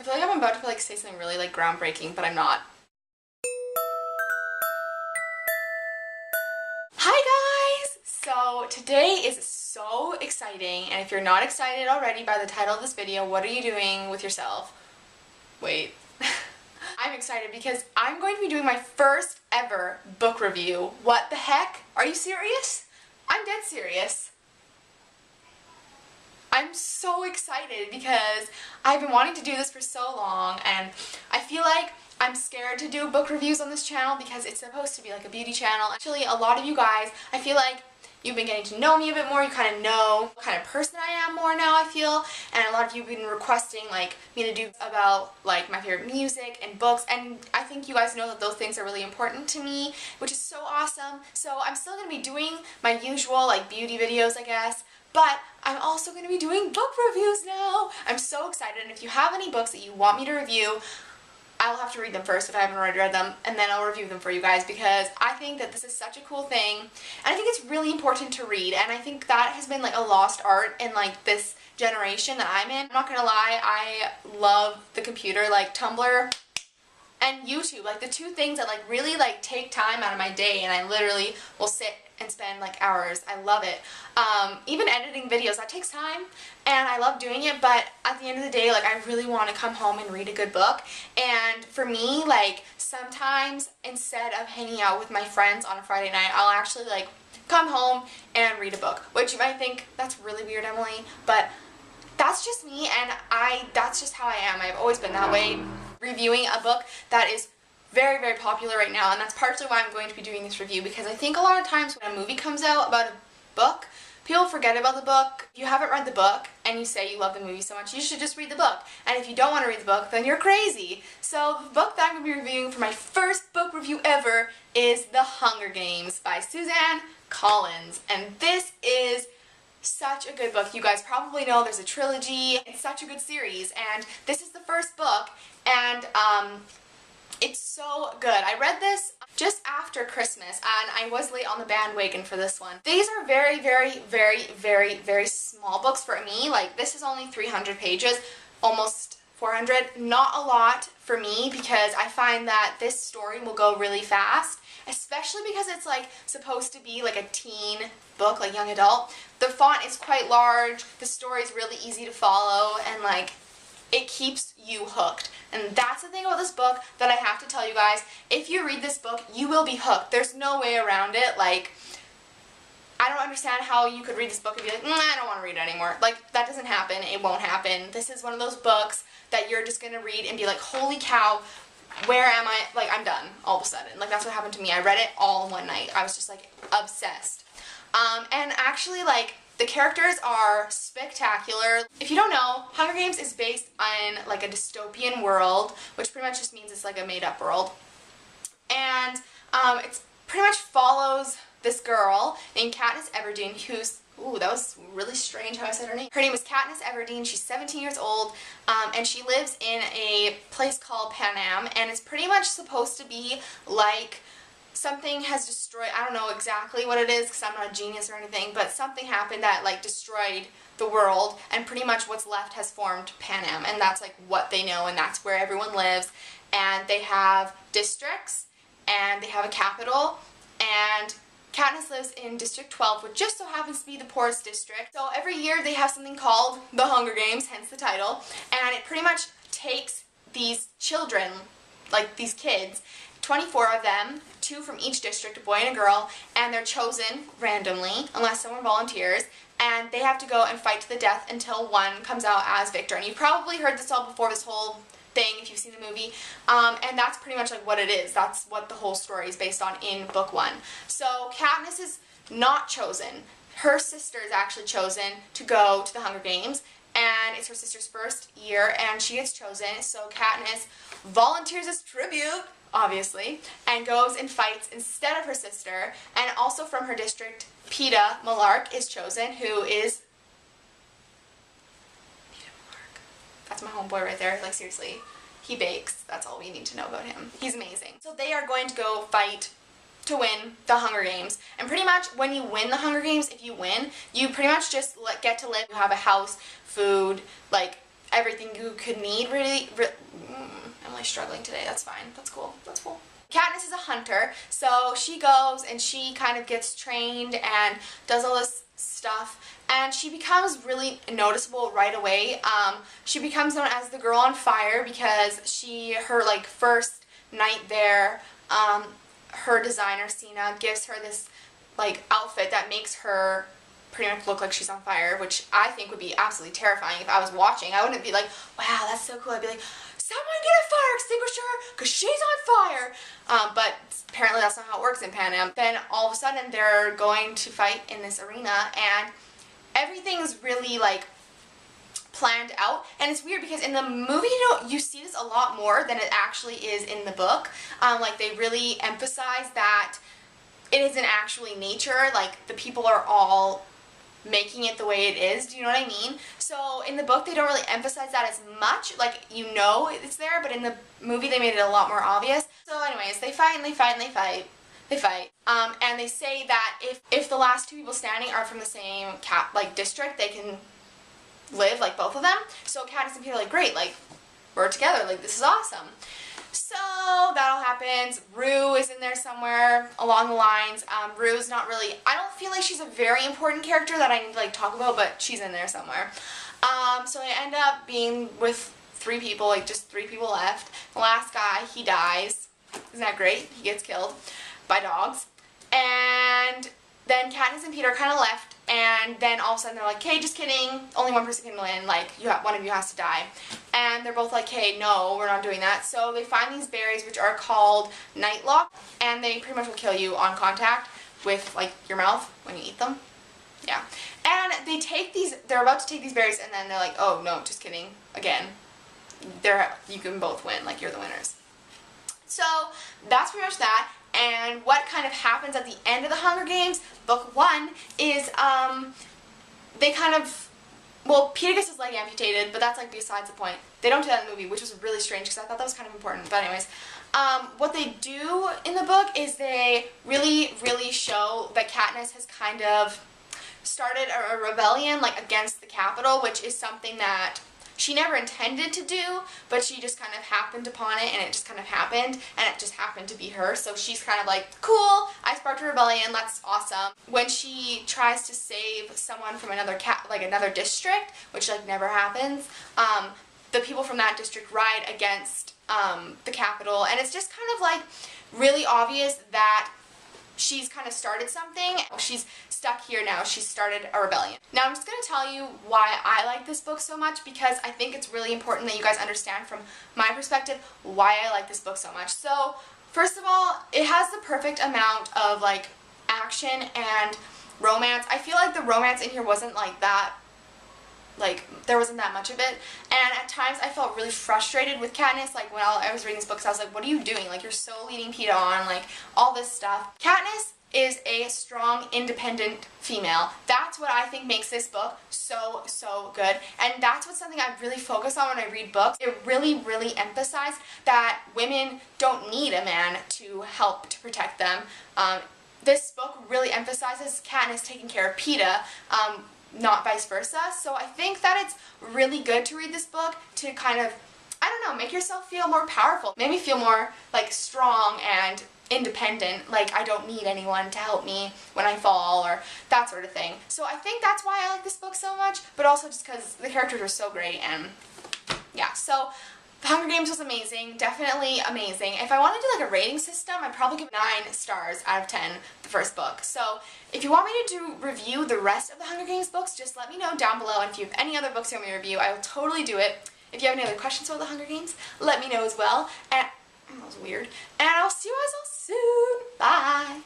I feel like I'm about to like say something really like groundbreaking, but I'm not. Hi guys! So today is so exciting, and if you're not excited already by the title of this video, what are you doing with yourself? Wait. I'm excited because I'm going to be doing my first ever book review. What the heck? Are you serious? I'm dead serious. I'm so excited because I've been wanting to do this for so long, and I feel like I'm scared to do book reviews on this channel because it's supposed to be like a beauty channel. Actually, a lot of you guys, I feel like you've been getting to know me a bit more. You kind of know what kind of person I am more now, I feel. And a lot of you have been requesting like me to do about like my favorite music and books, and I think you guys know that those things are really important to me, which is so awesome. So I'm still going to be doing my usual like beauty videos, I guess. But I'm also going to be doing book reviews now. I'm so excited, and if you have any books that you want me to review, I'll have to read them first if I haven't already read them, and then I'll review them for you guys because I think that this is such a cool thing, and I think it's really important to read, and I think that has been like a lost art in like this generation that I'm in. I'm not gonna lie, I love the computer, like Tumblr and YouTube, like the two things that like really like take time out of my day, and I literally will sit and spend like hours. I love it. Even editing videos, that takes time, and I love doing it, but at the end of the day, like I really want to come home and read a good book. And for me, like sometimes instead of hanging out with my friends on a Friday night, I'll actually like come home and read a book, which you might think that's really weird, Emily, but that's just me, and that's just how I am. I've always been that way. Reviewing a book that is very, very popular right now, and that's partially why I'm going to be doing this review, because I think a lot of times when a movie comes out about a book, people forget about the book. If you haven't read the book and you say you love the movie so much, you should just read the book. And if you don't want to read the book, then you're crazy. So the book that I'm going to be reviewing for my first book review ever is The Hunger Games by Suzanne Collins. And this is such a good book. You guys probably know there's a trilogy. It's such a good series, and this is the first book, and it's so good. I read this just after Christmas, and I was late on the bandwagon for this one. These are very, very, very, very, very small books for me. Like, this is only 300 pages, almost 400. Not a lot for me because I find that this story will go really fast, especially because it's like supposed to be like a teen book, like young adult. The font is quite large, the story is really easy to follow, and like it keeps you hooked. And that's the thing about this book that I have to tell you guys. If you read this book, you will be hooked. There's no way around it. Like, I don't understand how you could read this book and be like, I don't want to read it anymore. Like, that doesn't happen. It won't happen. This is one of those books that you're just going to read and be like, holy cow, where am I? Like, I'm done all of a sudden. Like, that's what happened to me. I read it all in one night. I was just like obsessed. And actually, like, the characters are spectacular. If you don't know, Hunger Games is based on like a dystopian world, which pretty much just means it's like a made-up world. And it pretty much follows this girl named Katniss Everdeen, who's, ooh, that was really strange how I said her name. Her name is Katniss Everdeen. She's 17 years old, and she lives in a place called Panem, and it's pretty much supposed to be like something has destroyed, I don't know exactly what it is because I'm not a genius or anything, but something happened that like destroyed the world, and pretty much what's left has formed Panem, and that's like what they know, and that's where everyone lives, and they have districts, and they have a capital, and Katniss lives in District 12, which just so happens to be the poorest district. So every year they have something called The Hunger Games, hence the title, and it pretty much takes these children, like these kids, 24 of them, 2 from each district, a boy and a girl, and they're chosen randomly, unless someone volunteers, and they have to go and fight to the death until one comes out as victor. And you've probably heard this all before, this whole thing, if you've seen the movie, and that's pretty much like what it is. That's what the whole story is based on in book 1. So Katniss is not chosen. Her sister is actually chosen to go to the Hunger Games, and it's her sister's first year, and she gets chosen, so Katniss volunteers as tribute, obviously, and goes and fights instead of her sister. And also from her district, Peeta Mellark is chosen, who is that's my homeboy right there. Like, seriously, he bakes. That's all we need to know about him. He's amazing. So they are going to go fight to win the Hunger Games, and pretty much when you win the Hunger Games, if you win, you pretty much just get to live. You have a house, food, like everything you could need, really. I'm like struggling today, that's fine, that's cool, that's cool. Katniss is a hunter, so she goes and she kind of gets trained and does all this stuff, and she becomes really noticeable right away. She becomes known as the Girl on Fire because her like first night there, her designer Cena gives her this like outfit that makes her pretty much look like she's on fire, which I think would be absolutely terrifying if I was watching. I wouldn't be like, wow, that's so cool. I'd be like, someone get a fire extinguisher because she's on fire. But apparently that's not how it works in Pan Am. Then all of a sudden they're going to fight in this arena, and everything's really like planned out. And it's weird because in the movie you see this a lot more than it actually is in the book. Like they really emphasize that it isn't actually nature, like the people are all making it the way it is, do you know what I mean? So in the book they don't really emphasize that as much, like you know it's there, but in the movie they made it a lot more obvious. So anyways, they fight and they fight and they fight. They fight. And they say that if the last two people standing are from the same district, they can live, like both of them. So Katniss and Peter are like, great, like we're together, like this is awesome. So that all happens. Rue is in there somewhere along the lines. Rue's not really, I don't feel like she's a very important character that I need to like talk about, but she's in there somewhere. So I end up being with three people, like just three people left. The last guy, he dies. Isn't that great? He gets killed by dogs. And then Katniss and Peter are kind of left, and then all of a sudden they're like, hey, just kidding, only one person can win, like one of you has to die. And they're both like, hey, no, we're not doing that. So they find these berries which are called Nightlock, and they pretty much will kill you on contact with like your mouth when you eat them. Yeah. And they're about to take these berries, and then they're like, oh no, just kidding, again, you can both win, like you're the winners. So that's pretty much that. And what kind of happens at the end of the Hunger Games, book 1, is they kind of, well, Peter gets his leg amputated, but that's like besides the point. They don't do that in the movie, which was really strange because I thought that was kind of important. But anyways, what they do in the book is they really, really show that Katniss has kind of started a rebellion like against the Capitol, which is something that she never intended to do, but she just kind of happened upon it, and it just kind of happened, and it just happened to be her. So she's kind of like, cool, I sparked a rebellion, that's awesome. When she tries to save someone from another district, which like never happens, the people from that district ride against the Capitol, and it's just kind of like really obvious that she's kind of started something. She's stuck here now. She's started a rebellion. Now I'm just going to tell you why I like this book so much, because I think it's really important that you guys understand from my perspective why I like this book so much. So first of all, it has the perfect amount of like action and romance. I feel like the romance in here wasn't like that, like there wasn't that much of it, and at times I felt really frustrated with Katniss, like when I was reading this book, so I was like, what are you doing? Like you're so leading Peeta on, like all this stuff. Katniss is a strong, independent female. That's what I think makes this book so, so good, and that's what's something I really focus on when I read books. It really, really emphasized that women don't need a man to help to protect them. This book really emphasizes Katniss taking care of Peeta, not vice versa. So I think that it's really good to read this book to kind of, I don't know, make yourself feel more powerful. Make me feel more like strong and independent, like I don't need anyone to help me when I fall or that sort of thing. So I think that's why I like this book so much, but also just because the characters are so great, and yeah, so The Hunger Games was amazing, definitely amazing. If I wanted to do like a rating system, I'd probably give 9 stars out of 10 the first book. So if you want me to review the rest of the Hunger Games books, just let me know down below, and if you have any other books you want me to review, I will totally do it. If you have any other questions about the Hunger Games, let me know as well. And that was weird. And I'll see you guys all soon. Bye!